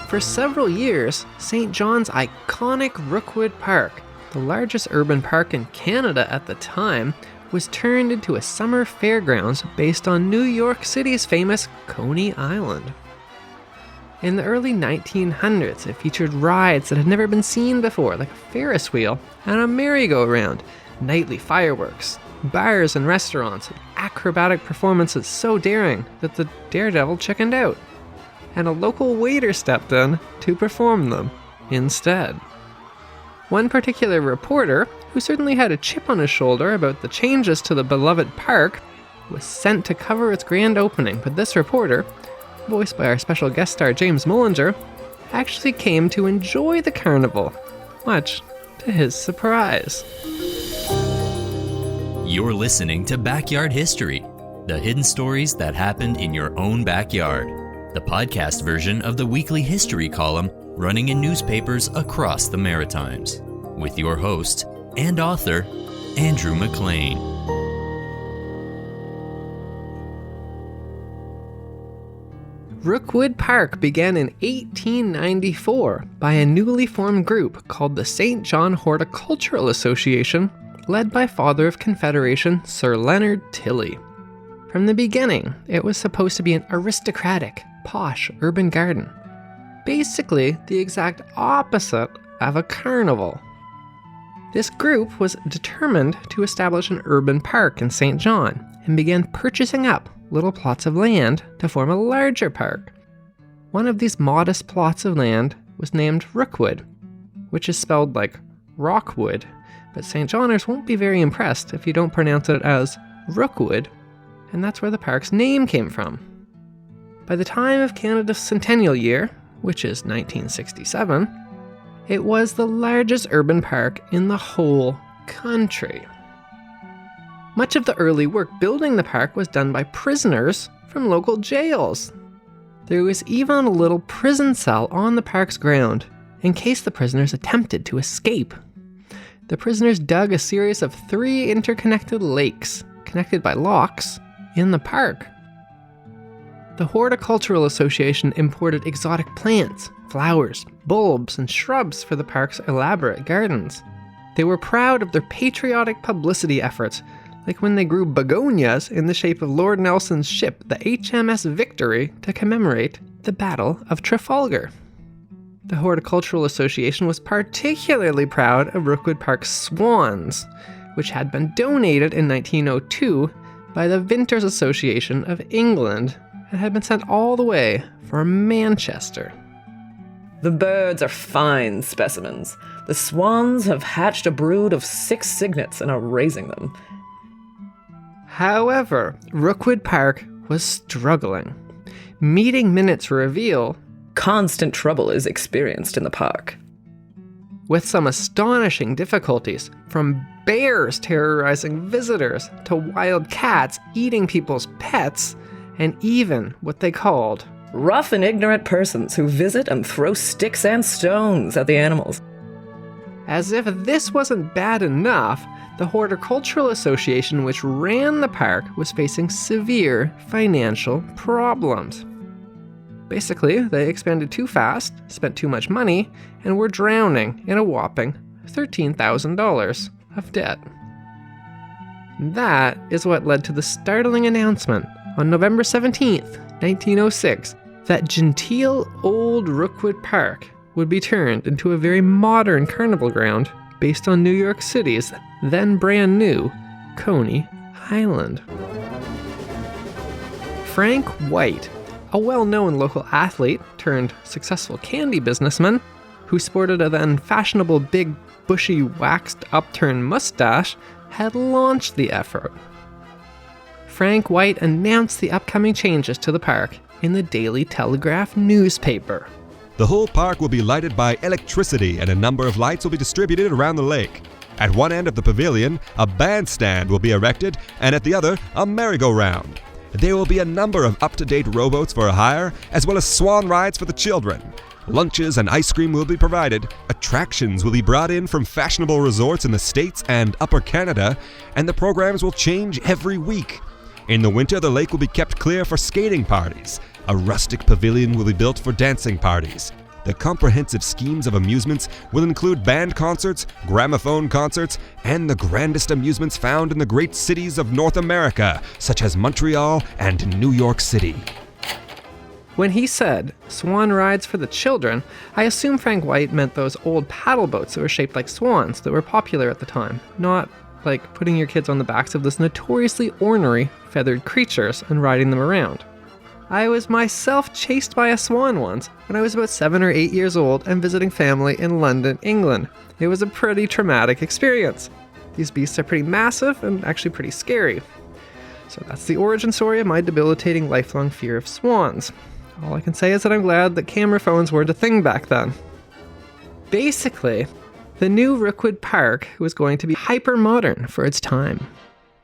For several years, St. John's iconic Rockwood Park, the largest urban park in Canada at the time, was turned into a summer fairgrounds based on New York City's famous Coney Island. In the early 1900s, it featured rides that had never been seen before, like a Ferris wheel and a merry-go-round, nightly fireworks, bars and restaurants, and acrobatic performances so daring that the daredevil chickened out, and a local waiter stepped in to perform them instead. One particular reporter, who certainly had a chip on his shoulder about the changes to the beloved park, was sent to cover its grand opening, but this reporter, voiced by our special guest star James Mullinger, actually came to enjoy the carnival, much to his surprise. You're listening to Backyard History, the hidden stories that happened in your own backyard, the podcast version of the weekly history column running in newspapers across the Maritimes, with your host and author, Andrew McLean. Rockwood Park began in 1894 by a newly formed group called the St. John Horticultural Association, led by Father of Confederation Sir Leonard Tilley. From the beginning, it was supposed to be an aristocratic, posh urban garden. Basically, the exact opposite of a carnival. This group was determined to establish an urban park in St. John and began purchasing up little plots of land to form a larger park. One of these modest plots of land was named Rookwood, which is spelled like Rockwood, but St. Johners won't be very impressed if you don't pronounce it as Rookwood, and that's where the park's name came from. By the time of Canada's centennial year, which is 1967, it was the largest urban park in the whole country. Much of the early work building the park was done by prisoners from local jails. There was even a little prison cell on the park's ground, in case the prisoners attempted to escape. The prisoners dug a series of 3 interconnected lakes, connected by locks, in the park. The Horticultural Association imported exotic plants, flowers, bulbs, and shrubs for the park's elaborate gardens. They were proud of their patriotic publicity efforts, like when they grew begonias in the shape of Lord Nelson's ship, the HMS Victory, to commemorate the Battle of Trafalgar. The Horticultural Association was particularly proud of Rookwood Park's swans, which had been donated in 1902 by the Vintners Association of England and had been sent all the way from Manchester. The birds are fine specimens. The swans have hatched a brood of 6 cygnets and are raising them. However, Rookwood Park was struggling. Meeting minutes reveal constant trouble is experienced in the park, with some astonishing difficulties, from bears terrorizing visitors to wild cats eating people's pets, and even what they called rough and ignorant persons who visit and throw sticks and stones at the animals. As if this wasn't bad enough, the Horticultural Association, which ran the park, was facing severe financial problems. Basically, they expanded too fast, spent too much money, and were drowning in a whopping $13,000 of debt. That is what led to the startling announcement on November 17th, 1906, that genteel old Rookwood Park would be turned into a very modern carnival ground based on New York City's then brand new Coney Island. Frank White, a well-known local athlete turned successful candy businessman who sported a then fashionable big bushy waxed upturned mustache, had launched the effort. Frank White announced the upcoming changes to the park in the Daily Telegraph newspaper. The whole park will be lighted by electricity and a number of lights will be distributed around the lake. At one end of the pavilion, a bandstand will be erected, and at the other, a merry-go-round. There will be a number of up-to-date rowboats for hire, as well as swan rides for the children. Lunches and ice cream will be provided. Attractions will be brought in from fashionable resorts in the States and Upper Canada, and the programs will change every week. In the winter, the lake will be kept clear for skating parties. A rustic pavilion will be built for dancing parties. The comprehensive schemes of amusements will include band concerts, gramophone concerts, and the grandest amusements found in the great cities of North America, such as Montreal and New York City. When he said swan rides for the children, I assume Frank White meant those old paddle boats that were shaped like swans that were popular at the time, not like putting your kids on the backs of those notoriously ornery, feathered creatures and riding them around. I was myself chased by a swan once when I was about 7 or 8 years old and visiting family in London, England. It was a pretty traumatic experience. These beasts are pretty massive and actually pretty scary. So that's the origin story of my debilitating lifelong fear of swans. All I can say is that I'm glad that camera phones weren't a thing back then. Basically, the new Rockwood Park was going to be hyper-modern for its time.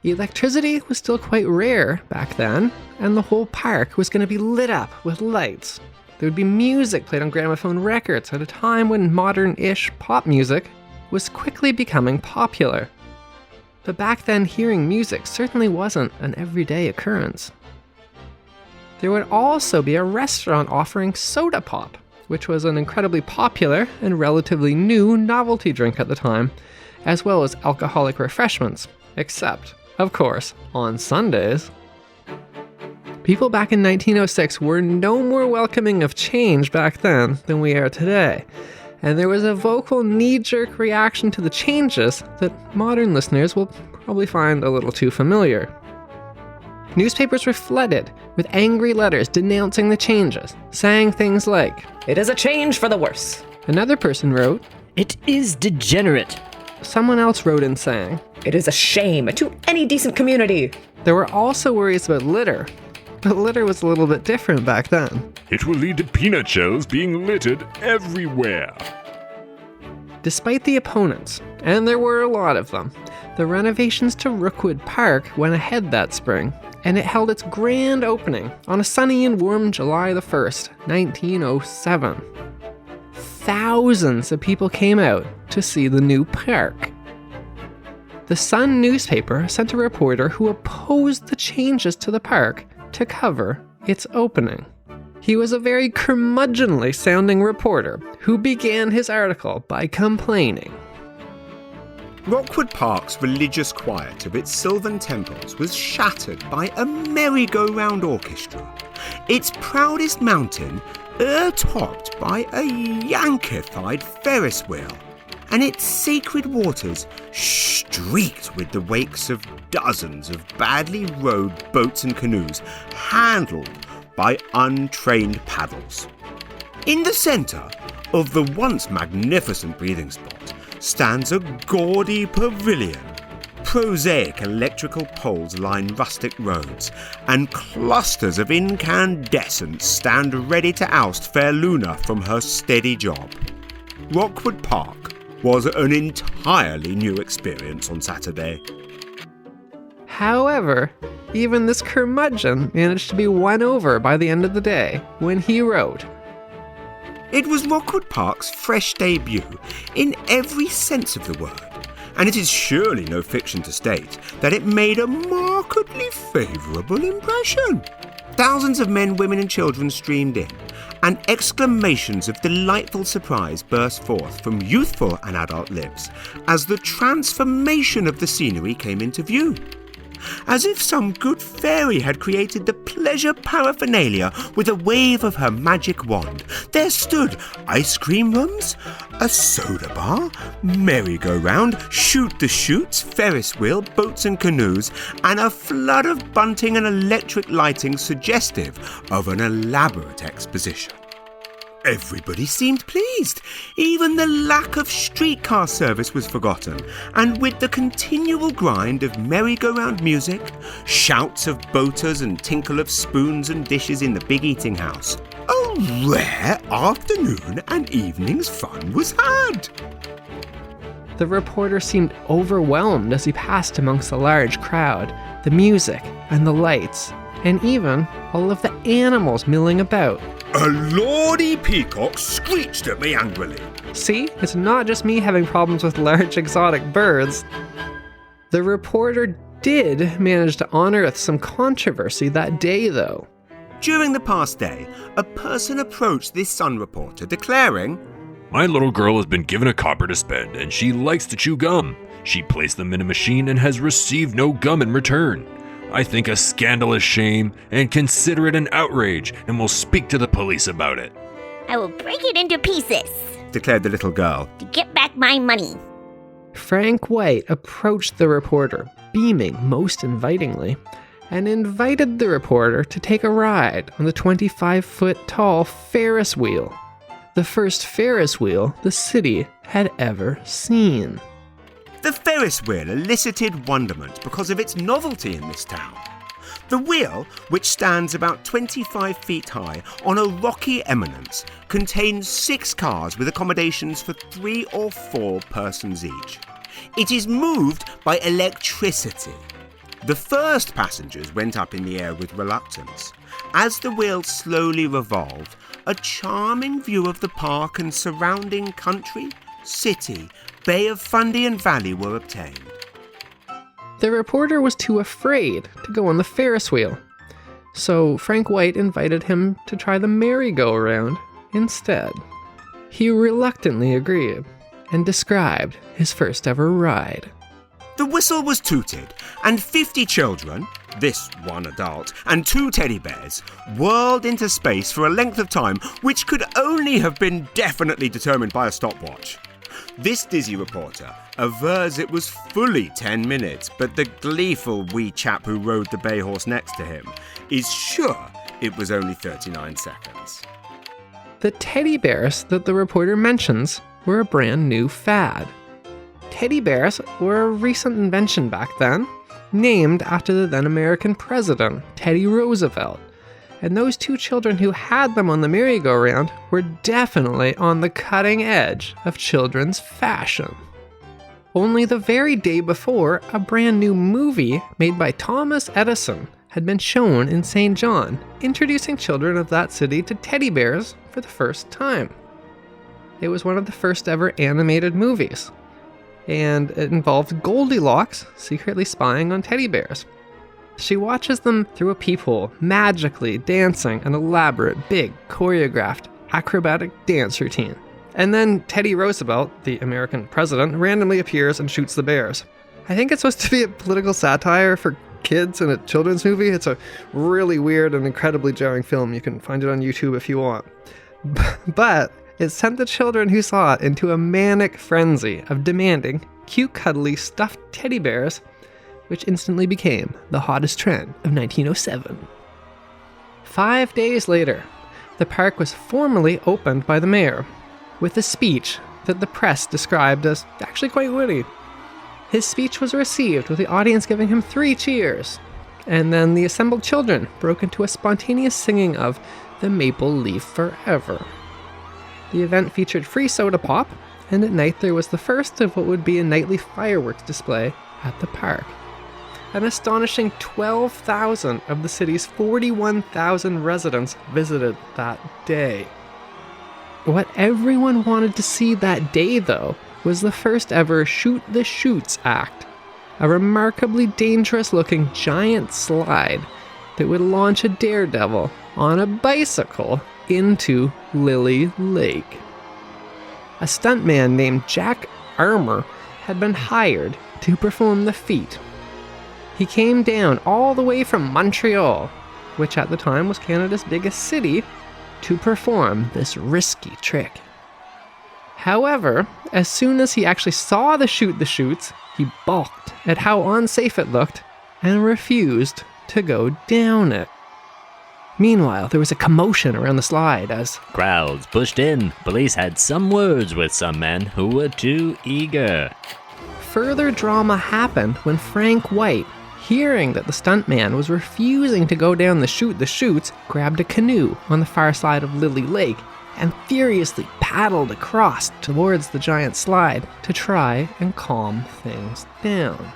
Electricity was still quite rare back then, and the whole park was going to be lit up with lights. There would be music played on gramophone records at a time when modern-ish pop music was quickly becoming popular. But back then, hearing music certainly wasn't an everyday occurrence. There would also be a restaurant offering soda pop, which was an incredibly popular and relatively new novelty drink at the time, as well as alcoholic refreshments, except, of course, on Sundays. People back in 1906 were no more welcoming of change back then than we are today, and there was a vocal knee-jerk reaction to the changes that modern listeners will probably find a little too familiar. Newspapers were flooded with angry letters denouncing the changes, saying things like, "It is a change for the worse." Another person wrote, "It is degenerate." Someone else wrote in saying, "It is a shame to any decent community." There were also worries about litter, but litter was a little bit different back then. "It will lead to peanut shells being littered everywhere." Despite the opponents, and there were a lot of them, the renovations to Rockwood Park went ahead that spring, and it held its grand opening on a sunny and warm July the 1st, 1907. Thousands of people came out to see the new park. The Sun newspaper sent a reporter who opposed the changes to the park to cover its opening. He was a very curmudgeonly sounding reporter who began his article by complaining. Rockwood Park's religious quiet of its sylvan temples was shattered by a merry-go-round orchestra, its proudest mountain o'ertopped by a Yankethied ferris wheel, and its sacred waters streaked with the wakes of dozens of badly rowed boats and canoes handled by untrained paddles. In the centre of the once magnificent breathing spot stands a gaudy pavilion. Prosaic electrical poles line rustic roads, and clusters of incandescents stand ready to oust fair Luna from her steady job. Rockwood Park was an entirely new experience on Saturday. However, even this curmudgeon managed to be won over by the end of the day when he wrote, It was Rockwood Park's fresh debut in every sense of the word, and it is surely no fiction to state that it made a markedly favourable impression. Thousands of men, women and children streamed in, and exclamations of delightful surprise burst forth from youthful and adult lips as the transformation of the scenery came into view. As if some good fairy had created the pleasure paraphernalia with a wave of her magic wand, there stood ice cream runs, a soda bar, merry-go-round, shoot-the-chutes, Ferris wheel, boats and canoes, and a flood of bunting and electric lighting suggestive of an elaborate exposition. Everybody seemed pleased. Even the lack of streetcar service was forgotten, and with the continual grind of merry-go-round music, shouts of boaters and tinkle of spoons and dishes in the big eating house, a rare afternoon and evening's fun was had. The reporter seemed overwhelmed as he passed amongst the large crowd, the music and the lights, and even all of the animals milling about. A lordy peacock screeched at me angrily. See, it's not just me having problems with large exotic birds. The reporter did manage to unearth some controversy that day, though. During the past day, a person approached this Sun reporter declaring, My little girl has been given a copper to spend, and she likes to chew gum. She placed them in a machine and has received no gum in return. I think a scandalous shame and consider it an outrage, and will speak to the police about it. I will break it into pieces declared the little girl. to get back my money. Frank White approached the reporter, beaming most invitingly, and invited the reporter to take a ride on the 25-foot-tall Ferris wheel, the first Ferris wheel the city had ever seen. The Ferris wheel elicited wonderment because of its novelty in this town. The wheel, which stands about 25 feet high on a rocky eminence, contains 6 cars with accommodations for 3 or 4 persons each. It is moved by electricity. The first passengers went up in the air with reluctance. As the wheel slowly revolved, a charming view of the park and surrounding country, city, Bay of Fundy and Valley were obtained. The reporter was too afraid to go on the Ferris wheel, so Frank White invited him to try the merry-go-round instead. He reluctantly agreed and described his first ever ride. The whistle was tooted, and 50 children, this one adult, and 2 teddy bears, whirled into space for a length of time which could only have been definitely determined by a stopwatch. This dizzy reporter avers it was fully 10 minutes, but the gleeful wee chap who rode the bay horse next to him is sure it was only 39 seconds. The teddy bears that the reporter mentions were a brand new fad. Teddy bears were a recent invention back then, named after the then American president, Teddy Roosevelt. And those 2 children who had them on the merry-go-round were definitely on the cutting edge of children's fashion. Only the very day before, a brand new movie made by Thomas Edison had been shown in St. John, introducing children of that city to teddy bears for the first time. It was one of the first ever animated movies, and it involved Goldilocks secretly spying on teddy bears. She watches them through a peephole, magically dancing an elaborate, big, choreographed, acrobatic dance routine. And then Teddy Roosevelt, the American president, randomly appears and shoots the bears. I think it's supposed to be a political satire for kids in a children's movie. It's a really weird and incredibly jarring film. You can find it on YouTube if you want. But it sent the children who saw it into a manic frenzy of demanding cute, cuddly, stuffed teddy bears, which instantly became the hottest trend of 1907. 5 days later, the park was formally opened by the mayor, with a speech that the press described as actually quite witty. His speech was received with the audience giving him 3 cheers, and then the assembled children broke into a spontaneous singing of The Maple Leaf Forever. The event featured free soda pop, and at night there was the first of what would be a nightly fireworks display at the park. An astonishing 12,000 of the city's 41,000 residents visited that day. What everyone wanted to see that day, though, was the first ever Shoot the Chutes act, a remarkably dangerous-looking giant slide that would launch a daredevil on a bicycle into Lily Lake. A stuntman named Jack Armour had been hired to perform the feat. He came down all the way from Montreal, which at the time was Canada's biggest city, to perform this risky trick. However, as soon as he actually saw the Shoot the Chutes, he balked at how unsafe it looked and refused to go down it. Meanwhile, there was a commotion around the slide as Crowds pushed in. Police had some words with some men who were too eager. further drama happened when Frank White, hearing that the stuntman was refusing to go down the Shoot the Chutes, grabbed a canoe on the far side of Lily Lake and furiously paddled across towards the giant slide to try and calm things down.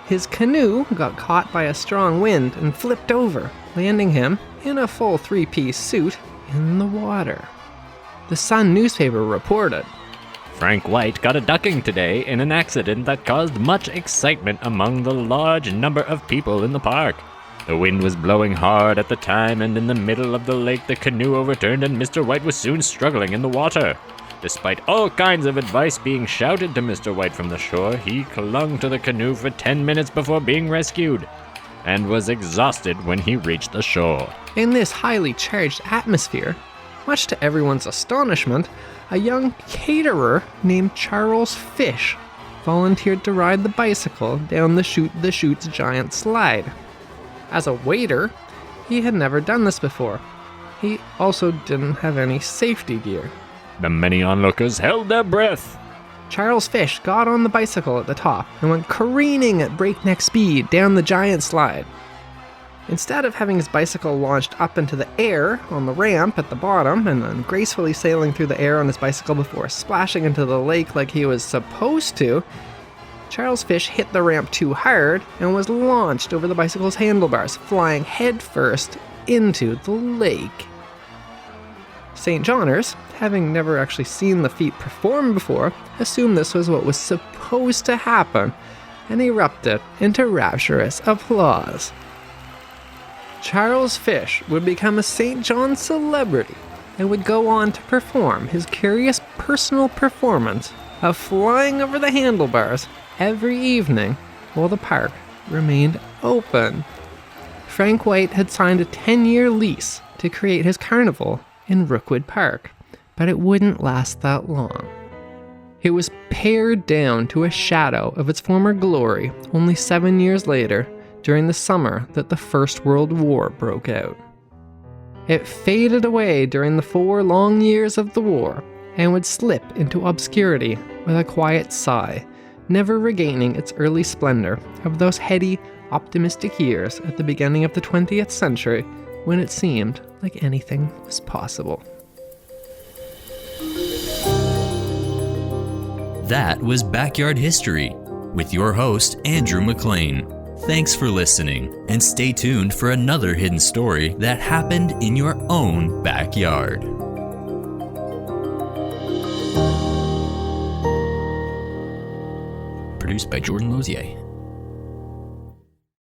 His canoe got caught by a strong wind and flipped over, landing him, in a full three-piece suit, in the water. The Sun newspaper reported, Frank White got a ducking today in an accident that caused much excitement among the large number of people in the park. The wind was blowing hard at the time, and in the middle of the lake the canoe overturned and Mr. White was soon struggling in the water. Despite all kinds of advice being shouted to Mr. White from the shore, he clung to the canoe for 10 minutes before being rescued, and was exhausted when he reached the shore. In this highly charged atmosphere, much to everyone's astonishment, a young caterer named Charles Fish volunteered to ride the bicycle down the chute's giant slide. As a waiter, he had never done this before. He also didn't have any safety gear. The many onlookers held their breath. Charles Fish got on the bicycle at the top and went careening at breakneck speed down the giant slide. Instead of having his bicycle launched up into the air on the ramp at the bottom and then gracefully sailing through the air on his bicycle before splashing into the lake like he was supposed to, Charles Fish hit the ramp too hard and was launched over the bicycle's handlebars, flying headfirst into the lake. St. Johners, having never actually seen the feat performed before, assumed this was what was supposed to happen and erupted into rapturous applause. Charles Fish would become a St. John celebrity and would go on to perform his curious personal performance of flying over the handlebars every evening while the park remained open. Frank White had signed a 10-year lease to create his carnival in Rockwood Park, but it wouldn't last that long. It was pared down to a shadow of its former glory only 7 years later, during the summer that the First World War broke out. It faded away during the 4 long years of the war and would slip into obscurity with a quiet sigh, never regaining its early splendor of those heady, optimistic years at the beginning of the 20th century when it seemed like anything was possible. That was Backyard History with your host, Andrew McLean. Thanks for listening, and stay tuned for another hidden story that happened in your own backyard. Produced by Jordan Lozier.